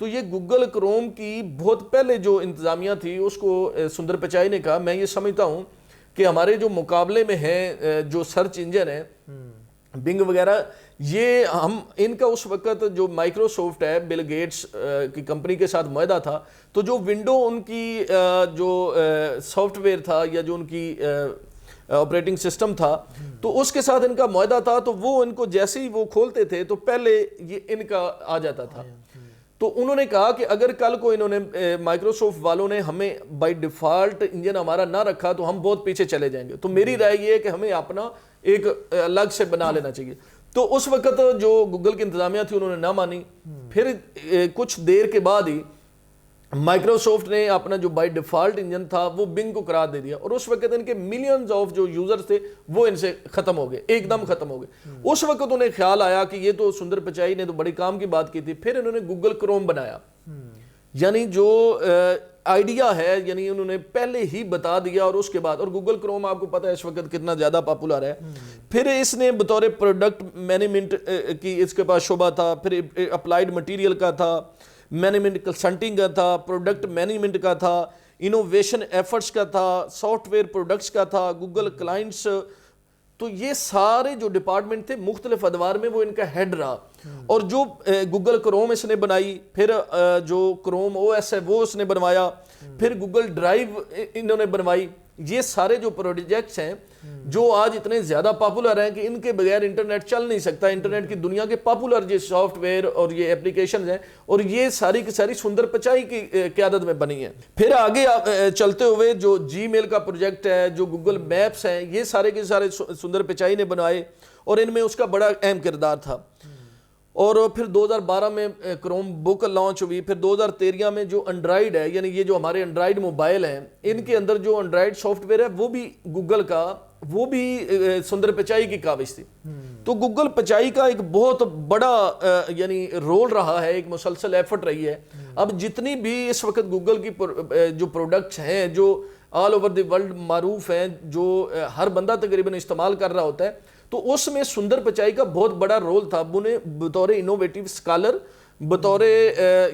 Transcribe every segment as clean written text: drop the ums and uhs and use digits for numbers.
تو یہ Google Chrome کی بہت پہلے جو انتظامیہ تھی اس کو سندر پچائی نے کہا میں یہ سمجھتا ہوں کہ ہمارے جو مقابلے میں ہیں جو سرچ انجن ہیں بنگ وغیرہ، یہ ہم ان کا اس وقت جو مائکروسافٹ ہے بل گیٹس کی کمپنی کے ساتھ معاہدہ تھا، تو جو ونڈو ان کی جو سافٹ ویئر تھا یا جو ان کی آپریٹنگ سسٹم تھا، تو اس کے ساتھ ان کا معاہدہ تھا، تو وہ ان کو جیسے ہی وہ کھولتے تھے تو پہلے یہ ان کا آ جاتا تھا. تو انہوں نے کہا کہ اگر کل کو انہوں نے مائکروسافٹ والوں نے ہمیں بائی ڈیفالٹ انجن ہمارا نہ رکھا تو ہم بہت پیچھے چلے جائیں گے. تو میری رائے یہ ہے کہ ہمیں اپنا ایک الگ سے بنا لینا چاہیے. تو اس وقت جو گوگل کی انتظامیہ تھی انہوں نے نہ مانی. پھر کچھ دیر کے بعد ہی مائکروسافٹ نے اپنا جو بائی ڈیفالٹ انجن تھا وہ بنگ کو قرار دے دیا، اور اس وقت ان کے ملینز آف جو یوزرز تھے وہ ان سے ختم ہو گئے، ایک دم ختم ہو گئے. اس وقت انہیں خیال آیا کہ یہ تو سندر پچائی نے تو بڑی کام کی بات کی تھی. پھر انہوں نے گوگل کروم بنایا، یعنی جو آئیڈیا ہے یعنی انہوں نے پہلے ہی بتا دیا. اور اس کے بعد، اور گوگل کروم آپ کو پتہ ہے اس وقت کتنا زیادہ پاپولر ہے. پھر اس نے بطور پروڈکٹ مینجمنٹ کی اس کے پاس شعبہ تھا، پھر اپلائیڈ مٹیریل کا تھا، مینجمنٹ کنسلٹنگ کا تھا، پروڈکٹ مینجمنٹ کا تھا، انوویشن ایفرٹس کا تھا، سافٹ ویئر پروڈکٹس کا تھا، گوگل کلائنٹس. تو یہ سارے جو ڈپارٹمنٹ تھے مختلف ادوار میں وہ ان کا ہیڈ رہا. اور جو گوگل کروم اس نے بنائی، پھر جو کروم او ایس ہے وہ اس نے بنوایا، پھر گوگل ڈرائیو انہوں نے بنوائی. یہ سارے جو پروجیکٹس ہیں جو آج اتنے زیادہ پاپولر ہیں کہ ان کے بغیر انٹرنیٹ چل نہیں سکتا. انٹرنیٹ کی دنیا کے پاپولر یہ سافٹ ویئر اور یہ اپلیکیشنز ہیں، اور یہ ساری کی ساری سندر پچائی کی قیادت میں بنی ہیں. پھر آگے چلتے ہوئے جو جی میل کا پروجیکٹ ہے، جو گوگل میپس ہیں، یہ سارے کے سارے سندر پچائی نے بنائے، اور ان میں اس کا بڑا اہم کردار تھا. اور پھر 2012 میں کروم بک لانچ ہوئی. پھر 2013 میں جو انڈرائیڈ ہے، یعنی یہ جو ہمارے انڈرائیڈ موبائل ہیں، ان کے اندر جو انڈرائیڈ سافٹ ویئر ہے وہ بھی گوگل کا، وہ بھی سندر پچائی کی کاوش تھی. تو گوگل پچائی کا ایک بہت بڑا یعنی رول رہا ہے، ایک مسلسل ایفرٹ رہی ہے. اب جتنی بھی اس وقت گوگل کی جو پروڈکٹس ہیں جو آل اوور دی ورلڈ معروف ہیں، جو ہر بندہ تقریباً استعمال کر رہا ہوتا ہے، تو اس میں سندر پچائی کا بہت بڑا رول تھا. انہیں بطور انوویٹیو سکالر، بطور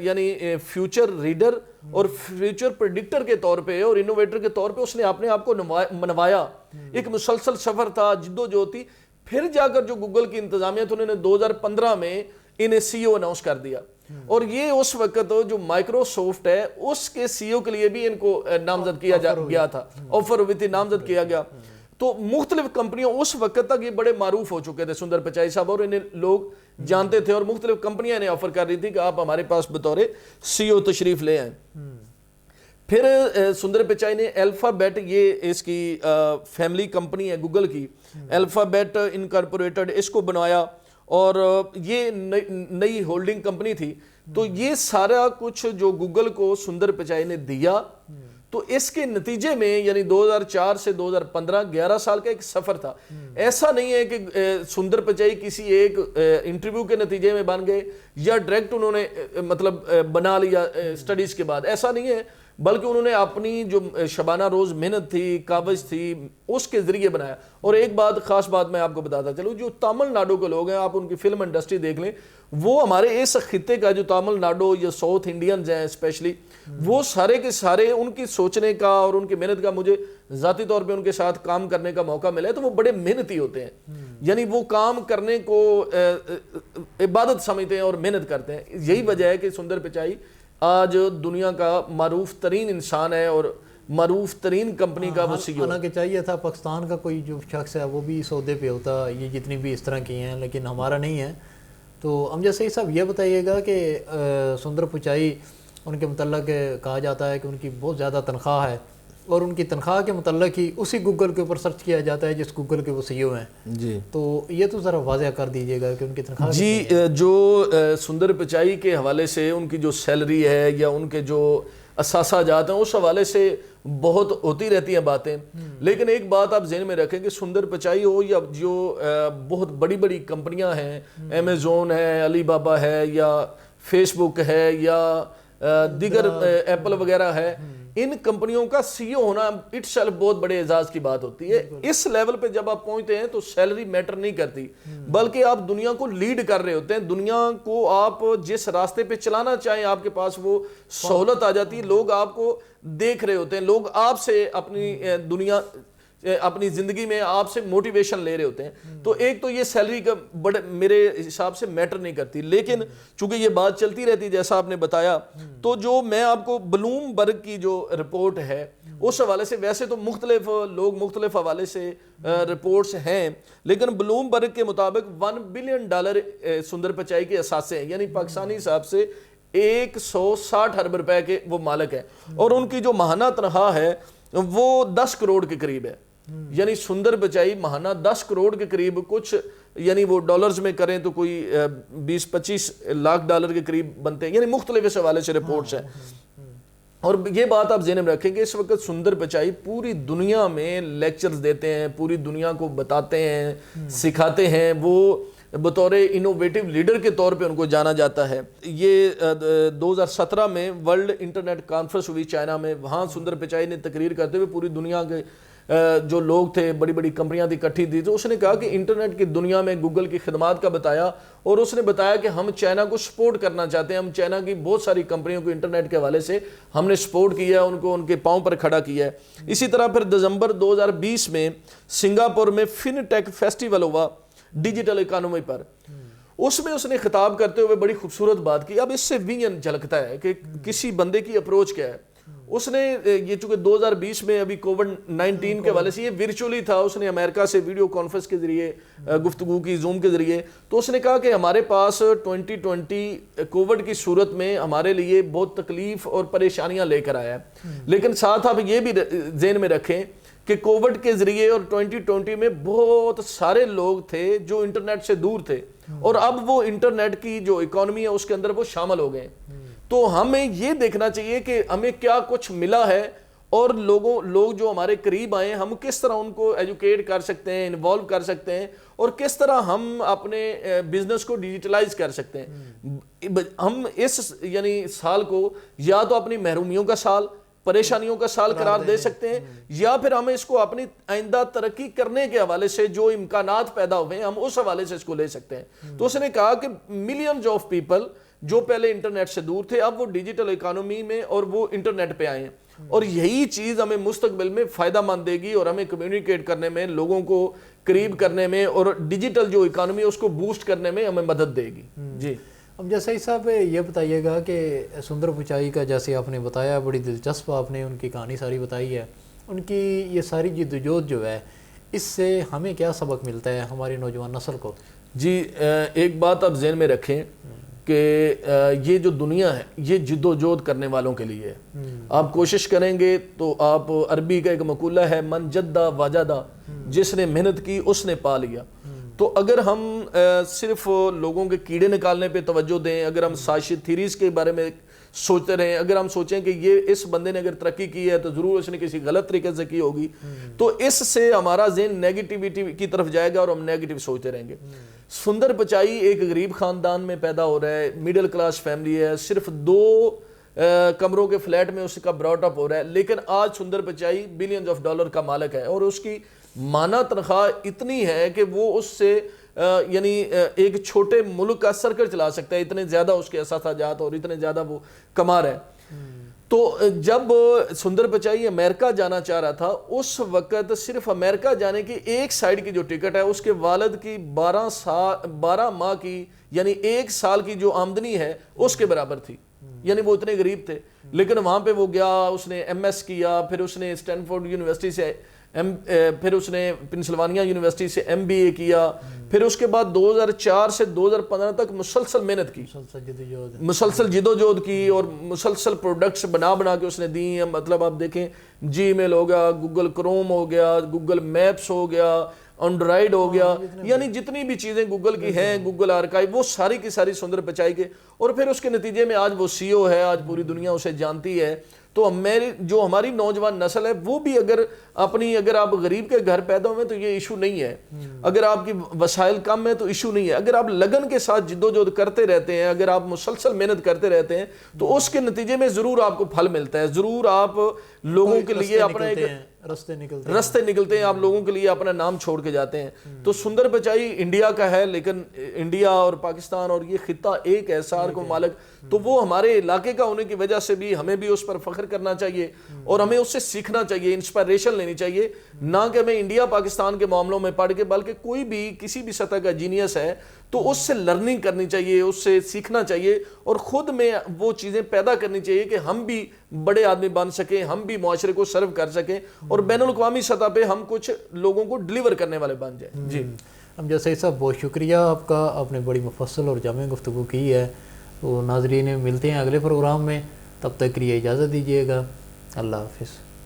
یعنی فیوچر ریڈر اور فیوچر پریڈکٹر کے طور پہ اور انوویٹر کے طور پہ اس نے اپنے آپ کو منوایا. ایک مسلسل سفر تھا، جدوجہد تھی. پھر جا کر جو گوگل کی انتظامیہ تھی، انہوں نے 2015 میں انہیں سی او اناؤنس کر دیا. اور یہ اس وقت جو مائکروسافٹ ہے اس کے سی او کے لیے بھی ان کو نامزد کیا گیا تھا، آفر ہوئی تھی، نامزد کیا گیا. تو مختلف کمپنیوں اس وقت تک یہ بڑے معروف ہو چکے تھے سندر پچائی صاحب، اور انہیں لوگ جانتے تھے، اور مختلف کمپنیاں انہیں آفر کر رہی تھی کہ آپ ہمارے پاس بطور سی او تشریف لے آئیں. پھر سندر پچائی نے الفابیٹ، یہ اس کی فیملی کمپنی ہے گوگل کی، الفابیٹ انکارپوریٹڈ، اس کو بنوایا، اور یہ نئی ہولڈنگ کمپنی تھی. تو یہ سارا کچھ جو گوگل کو سندر پچائی نے دیا. تو اس کے نتیجے میں یعنی 2004 سے 2015 11 سال کا ایک سفر تھا. ایسا نہیں ہے کہ سندر پچائی کسی ایک انٹرویو کے نتیجے میں بن گئے یا ڈائریکٹ انہوں نے مطلب بنا لیا سٹڈیز کے بعد، ایسا نہیں ہے، بلکہ انہوں نے اپنی جو شبانہ روز محنت تھی، کاوش تھی، اس کے ذریعے بنایا. اور ایک بات، خاص بات میں آپ کو بتاتا چلوں، جو تامل ناڈو کے لوگ ہیں، آپ ان کی فلم انڈسٹری دیکھ لیں، وہ ہمارے اس خطے کا جو تامل ناڈو یا ساؤتھ انڈینز ہیں اسپیشلی، وہ سارے کے سارے ان کی سوچنے کا اور ان کی محنت کا، مجھے ذاتی طور پہ ان کے ساتھ کام کرنے کا موقع ملا ہے، تو وہ بڑے محنتی ہوتے ہیں. یعنی وہ کام کرنے کو عبادت سمجھتے ہیں اور محنت کرتے ہیں. یہی وجہ ہے کہ سندر پچائی آج دنیا کا معروف ترین انسان ہے اور معروف ترین کمپنی کا وہ سی او. حالانکہ چاہیے تھا پاکستان کا کوئی جو شخص ہے وہ بھی سودے پہ ہوتا، یہ جتنی بھی اس طرح کی ہیں، لیکن ہمارا نہیں ہے. تو امجد سعید صاحب یہ بتائیے گا کہ سندر پچائی، ان کے متعلق کہا جاتا ہے کہ ان کی بہت زیادہ تنخواہ ہے، اور ان کی تنخواہ کے متعلق ہی اسی گوگل کے اوپر سرچ کیا جاتا ہے جس گوگل کے وہ سی او ہیں. جی تو یہ تو ذرا واضح کر دیجیے گا کہ ان کی تنخواہ. جی جو سندر پچائی کے حوالے سے ان کی جو سیلری ہے یا ان کے جو اثاثہ جات ہیں، اس حوالے سے بہت ہوتی رہتی ہیں باتیں. لیکن ایک بات آپ ذہن میں رکھیں کہ سندر پچائی ہو یا جو بہت بڑی بڑی کمپنیاں ہیں، امیزون ہے، علی بابا ہے، یا فیس بک ہے، یا دیگر ایپل وغیرہ ہے، ان کمپنیوں کا سی او ہونا اٹ سیلف بہت بڑے اعزاز کی بات ہوتی ہے. اس لیول پہ جب آپ پہنچتے ہیں تو سیلری میٹر نہیں کرتی, بلکہ آپ دنیا کو لیڈ کر رہے ہوتے ہیں. دنیا کو آپ جس راستے پہ چلانا چاہیں آپ کے پاس وہ سہولت آ جاتی ہے. لوگ آپ کو دیکھ رہے ہوتے ہیں, لوگ آپ سے اپنی زندگی میں آپ سے موٹیویشن لے رہے ہوتے ہیں. تو ایک تو یہ سیلری کا بڑے میرے حساب سے میٹر نہیں کرتی, لیکن چونکہ یہ بات چلتی رہتی جیسا آپ نے بتایا, تو جو میں آپ کو بلوم برگ کی جو رپورٹ ہے اس حوالے سے, ویسے تو مختلف لوگ مختلف حوالے سے رپورٹس ہیں, لیکن بلوم برگ کے مطابق $1 بلین سندر پچائی کے اثاثے ہیں, یعنی پاکستانی حساب سے 160 ارب روپے کے وہ مالک ہیں, اور ان کی جو ماہانہ تنخواہ ہے وہ 10 کروڑ کے قریب ہے. یعنی سندر پچائی ماہانہ 10 کروڑ کے قریب, کچھ یعنی وہ ڈالرز میں کریں تو کوئی 20-25 لاکھ ڈالر کے قریب بنتے ہیں, یعنی مختلف اس حوالے سے رپورٹس ہیں. اور یہ بات آپ ذہن میں رکھیں کہ اس وقت سندر پچائی پوری دنیا میں لیکچرز دیتے ہیں, پوری دنیا کو بتاتے ہیں, سکھاتے ہیں. وہ بطور انوویٹو لیڈر کے طور پہ ان کو جانا جاتا ہے. یہ 2017 میں ورلڈ انٹرنیٹ کانفرنس ہوئی چائنا میں, وہاں سندر پچائی نے تقریر کرتے ہوئے پوری دنیا کے جو لوگ تھے, بڑی بڑی کمپنیاں تھی اکٹھی تھی, تو اس نے کہا کہ انٹرنیٹ کی دنیا میں گوگل کی خدمات کا بتایا, اور اس نے بتایا کہ ہم چائنا کو سپورٹ کرنا چاہتے ہیں. ہم چائنا کی بہت ساری کمپنیوں کو انٹرنیٹ کے حوالے سے ہم نے سپورٹ کیا ہے, ان کو ان کے پاؤں پر کھڑا کیا ہے. اسی طرح پھر دسمبر 2020 میں سنگاپور میں فن ٹیک فیسٹیول ہوا ڈیجیٹل اکانومی پر. اس میں اس نے خطاب کرتے ہوئے بڑی خوبصورت بات کی. اب اس سے ویژن جھلکتا ہے کہ کسی بندے کی اپروچ کیا ہے. اس نے یہ چونکہ 2020 میں ابھی کووڈ-19 کے حوالے سے یہ ورچولی تھا, اس نے امریکہ سے ویڈیو کانفرنس کے ذریعے گفتگو کی, زوم کے ذریعے. تو اس نے کہا کہ ہمارے پاس 2020 کووڈ کی صورت میں ہمارے لیے بہت تکلیف اور پریشانیاں لے کر آیا ہے, لیکن ساتھ آپ یہ بھی ذہن میں رکھیں کہ کووڈ کے ذریعے اور 2020 میں بہت سارے لوگ تھے جو انٹرنیٹ سے دور تھے, اور اب وہ انٹرنیٹ کی جو اکانومی ہے اس کے اندر وہ شامل ہو گئے. تو ہمیں یہ دیکھنا چاہیے کہ ہمیں کیا کچھ ملا ہے, اور لوگ جو ہمارے قریب آئے ہم کس طرح ان کو ایجوکیٹ کر سکتے ہیں, انوالو کر سکتے ہیں, اور کس طرح ہم اپنے بزنس کو ڈیجیٹلائز کر سکتے ہیں. ہم اس یعنی سال کو یا تو اپنی محرومیوں کا سال, پریشانیوں کا سال قرار دے سکتے ہیں, یا پھر ہمیں اس کو اپنی آئندہ ترقی کرنے کے حوالے سے جو امکانات پیدا ہوئے ہیں ہم اس حوالے سے اس کو لے سکتے ہیں. تو اس نے کہا کہ ملینز آف پیپل جو پہلے انٹرنیٹ سے دور تھے اب وہ ڈیجیٹل اکانومی میں اور وہ انٹرنیٹ پہ آئے ہیں, اور یہی چیز ہمیں مستقبل میں فائدہ مند دے گی, اور ہمیں کمیونیکیٹ کرنے میں, لوگوں کو قریب کرنے میں, اور ڈیجیٹل جو اکانومی ہے اس کو بوسٹ کرنے میں ہمیں مدد دے گی. جی اب جیسے صاحب یہ بتائیے گا کہ سندر پچائی کا جیسے آپ نے بتایا, بڑی دلچسپ آپ نے ان کی کہانی ساری بتائی ہے, ان کی یہ ساری جدوجہد جو ہے اس سے ہمیں کیا سبق ملتا ہے ہماری نوجوان نسل کو؟ جی ایک بات آپ ذہن میں رکھیں کہ یہ جو دنیا ہے یہ جد و جہد کرنے والوں کے لیے ہے. آپ کوشش کریں گے تو آپ, عربی کا ایک مقولہ ہے من جدہ واجدہ, جس نے محنت کی اس نے پا لیا. تو اگر ہم صرف لوگوں کے کیڑے نکالنے پہ توجہ دیں, اگر ہم سائنسی تھیریز کے بارے میں سوچتے رہیں, اگر ہم سوچیں کہ یہ اس بندے نے اگر ترقی کی ہے تو ضرور اس نے کسی غلط طریقے سے کی ہوگی, تو اس سے ہمارا ذہن نیگیٹیوٹی کی طرف جائے گا اور ہم نیگیٹیو سوچتے رہیں گے. سندر پچائی ایک غریب خاندان میں پیدا ہو رہا ہے, مڈل کلاس فیملی ہے, صرف 2 کمروں کے فلیٹ میں اس کا براٹ اپ ہو رہا ہے, لیکن آج سندر پچائی بلینز آف ڈالر کا مالک ہے, اور اس کی ماہانہ تنخواہ اتنی ہے کہ وہ اس سے یعنی ایک چھوٹے ملک کا سرکل چلا سکتا ہے, اتنے زیادہ اس کے اثاثہ جات اور اتنے زیادہ وہ کما رہا ہے. تو جب سندر پچائی امریکہ جانا چاہ رہا تھا اس وقت صرف امریکہ جانے کی ایک سائیڈ کی جو ٹکٹ ہے اس کے والد کی 12 ماہ کی یعنی 1 سال کی جو آمدنی ہے اس کے برابر تھی, یعنی وہ اتنے غریب تھے. لیکن وہاں پہ وہ گیا, اس نے MS کیا, پھر اس نے اسٹینفورڈ یونیورسٹی سے پھر اس نے پنسلوانیا یونیورسٹی سے MBA کیا, پھر اس کے بعد 2004 سے 2015 تک مسلسل محنت کی, مسلسل جدوجہد کی, اور مسلسل پروڈکٹس بنا کے اس نے دی ہیں. مطلب آپ دیکھیں جی میل ہو گیا, گوگل کروم ہو گیا, گوگل میپس ہو گیا, اینڈرائڈ ہو گیا, یعنی جتنی بھی چیزیں گوگل کی ہیں, گوگل آرکائیو, وہ ساری کی ساری سندر پچائی کے. اور پھر اس کے نتیجے میں آج وہ CEO ہے, آج پوری دنیا اسے جانتی ہے. تو جو ہماری نوجوان نسل ہے وہ بھی اگر آپ غریب کے گھر پیدا ہوئے تو یہ ایشو نہیں ہے، اگر آپ کی وسائل کم ہے تو ایشو نہیں ہے، اگر آپ لگن کے ساتھ جدوجہد کرتے رہتے ہیں، اگر آپ مسلسل محنت کرتے رہتے ہیں تو اس کے نتیجے میں ضرور آپ کو پھل ملتا ہے، ضرور آپ لوگوں کے لیے اپنا ایک رستے نکلتے ہیں، آپ لوگوں کے لیے اپنا نام چھوڑ کے جاتے ہیں۔ تو سندر پچائی انڈیا کا ہے، لیکن انڈیا اور پاکستان اور یہ خطہ ایک ہے، سار کو مالک، تو وہ ہمارے علاقے کا ہونے کی وجہ سے بھی ہمیں بھی اس پر فخر کرنا چاہیے اور ہمیں اس سے سیکھنا چاہیے، انسپائریشن لینی چاہیے، نہ کہ ہمیں انڈیا پاکستان کے معاملوں میں پڑھ کے، بلکہ کوئی بھی کسی بھی سطح کا جینیس ہے تو اس سے لرننگ کرنی چاہیے، اس سے سیکھنا چاہیے اور خود میں وہ چیزیں پیدا کرنی چاہیے کہ ہم بھی بڑے آدمی بن سکیں، ہم بھی معاشرے کو سرو کر سکیں اور بین الاقوامی سطح پہ ہم کچھ لوگوں کو ڈیلیور کرنے والے بن جائیں۔ جی امجد سعید صاحب، بہت شکریہ آپ کا، آپ نے بڑی مفصل اور جامع گفتگو کی ہے۔ تو ناظرین ملتے ہیں اگلے پروگرام میں، تب تک کے لیے اجازت دیجیے گا، اللہ حافظ۔